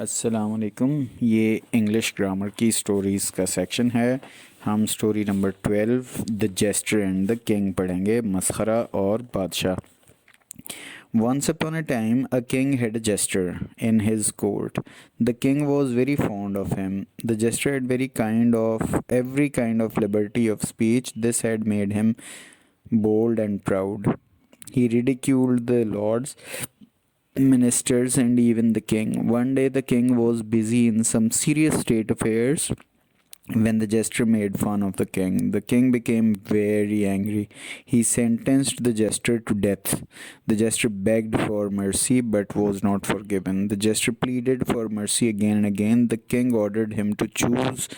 अस्सलामुअलैकुम। ये English grammar की स्टोरीज़ का सेक्शन है। हम story number 12 the jester and the king पढ़ेंगे। मसखरा और बादशाह। Once upon a time, a king had a jester in his court. The king was very fond of him. The jester had every kind of liberty of speech. This had made him bold and proud. He ridiculed the lords, ministers, and even the king. One day, the king was busy in some serious state affairs when the jester made fun of the king. The king became very angry. He sentenced the jester to death. The jester begged for mercy but was not forgiven. The jester pleaded for mercy again and again. The king ordered him to choose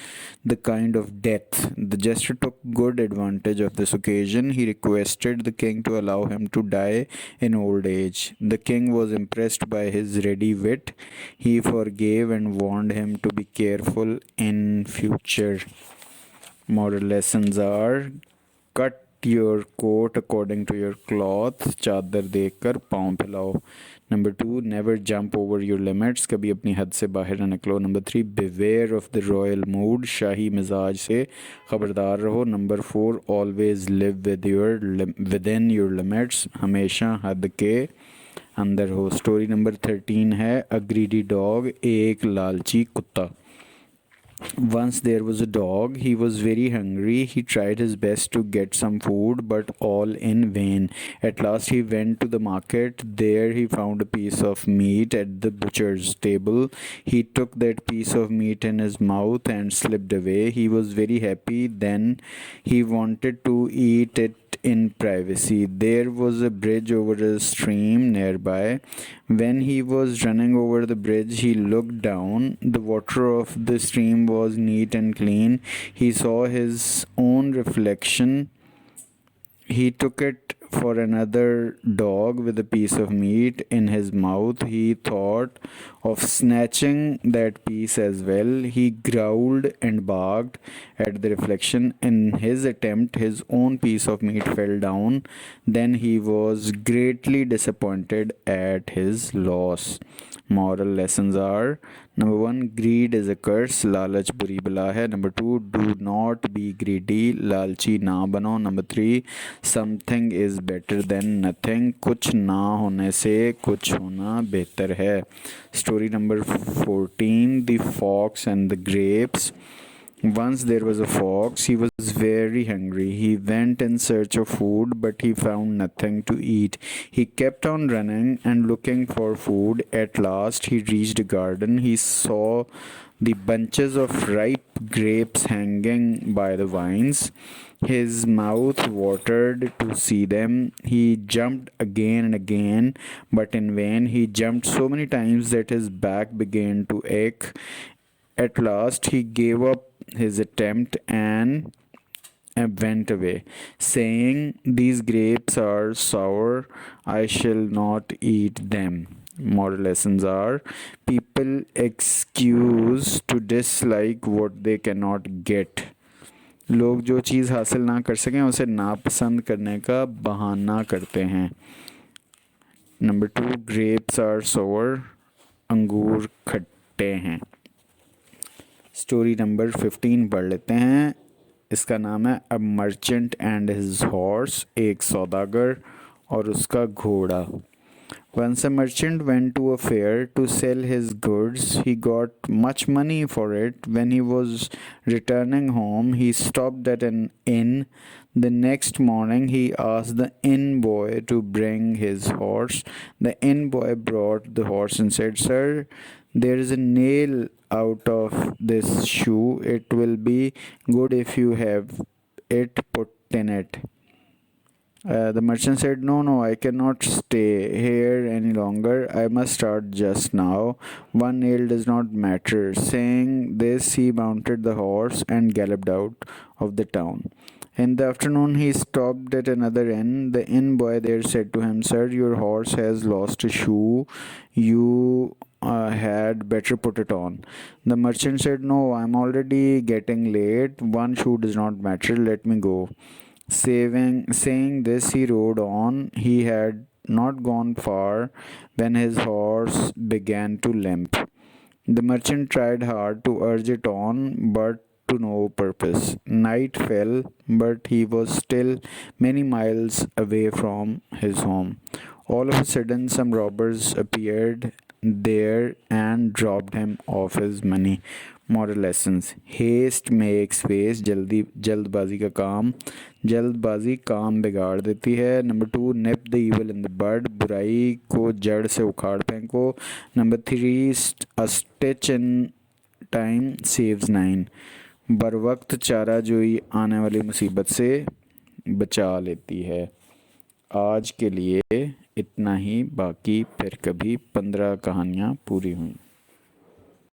the kind of death. The jester took good advantage of this occasion. He requested the king to allow him to die in old age. The king was impressed by his ready wit. He forgave and warned him to be careful in future. Moral lessons are: cut your coat according to your cloth. चादर देखकर पाँव फैलाओ. Number 2, never jump over your limits. कभी अपनी हद से बाहर ना निकलो. Number 3, beware of the royal mood. शाही मिजाज से खबरदार रहो. Number 4, always live within your limits. हमेशा हद के अंदर हो. स्टोरी नंबर 13 है अ ग्रीडी डॉग, एक लालची कुत्ता. Once there was a dog. He was very hungry. He tried his best to get some food, but all in vain. At last he went to the market. There he found a piece of meat at the butcher's table. He took that piece of meat in his mouth and slipped away. He was very happy. Then he wanted to eat it in privacy. There was a bridge over a stream nearby. When he was running over the bridge, he looked down. The water of the stream was neat and clean. He saw his own reflection. He took it for another dog with a piece of meat in his mouth. He thought of snatching that piece as well. He growled and barked at the reflection. In his attempt, his own piece of meat fell down. Then he was greatly disappointed at his loss. Moral lessons are: number 1, greed is a curse. लालच बुरी बला है. Number 2, do not be greedy. लालची ना बनो. Number 3, something is better than nothing. कुछ ना होने से कुछ होना बेहतर है. Story number 14, the fox and the grapes. Once there was a fox. He was very hungry. He went in search of food, but he found nothing to eat. He kept on running and looking for food. At last he reached a garden. He saw the bunches of ripe grapes hanging by the vines. His mouth watered to see them. He jumped again and again, but in vain. He jumped so many times that his back began to ache. At last he gave up his attempt and went away, saying, "These grapes are sour. I shall not eat them." Moral lessons are: people excuse to dislike what they cannot get. लोग जो चीज़ हासिल ना कर सकें उसे नापसंद करने का बहाना करते हैं. Number 2, grapes are sour. अंगूर खट्टे हैं. स्टोरी नंबर 15 पढ़ लेते हैं. इसका नाम है a merchant and his horse. एक सौदागर और उसका घोड़ा. Once a merchant went to a fair to sell his goods. He got much money for it. When he was returning home, he stopped at an inn. The next morning, he asked the inn boy to bring his horse. The inn boy brought the horse and said, "Sir, there is a nail out of this shoe. It will be good if you have it put in it." The merchant said, "No, no, I cannot stay here any longer. I must start just now. One nail does not matter." Saying this, he mounted the horse and galloped out of the town. In the afternoon, he stopped at another inn. The inn boy there said to him, "Sir, your horse has lost a shoe. You had better put it on." The merchant said, "No, I'm already getting late. One shoe does not matter. Let me go." Saying this, he rode on. He had not gone far when his horse began to limp. The merchant tried hard to urge it on, but to no purpose. Night fell, but he was still many miles away from his home. All of a sudden, some robbers appeared there and dropped him of his money. Moral lessons: haste makes waste. जल्दबाजी काम बिगाड़ देती है. Number 2, nip the evil in the bud. बुराई को जड़ से उखाड़ फेंको. Number 3, a stitch in time saves 9. बर वक्त चारा जोई आने वाली मुसीबत से बचा लेती है. आज के लिए इतना ही. बाकी फिर कभी 15 कहानियाँ पूरी हुई.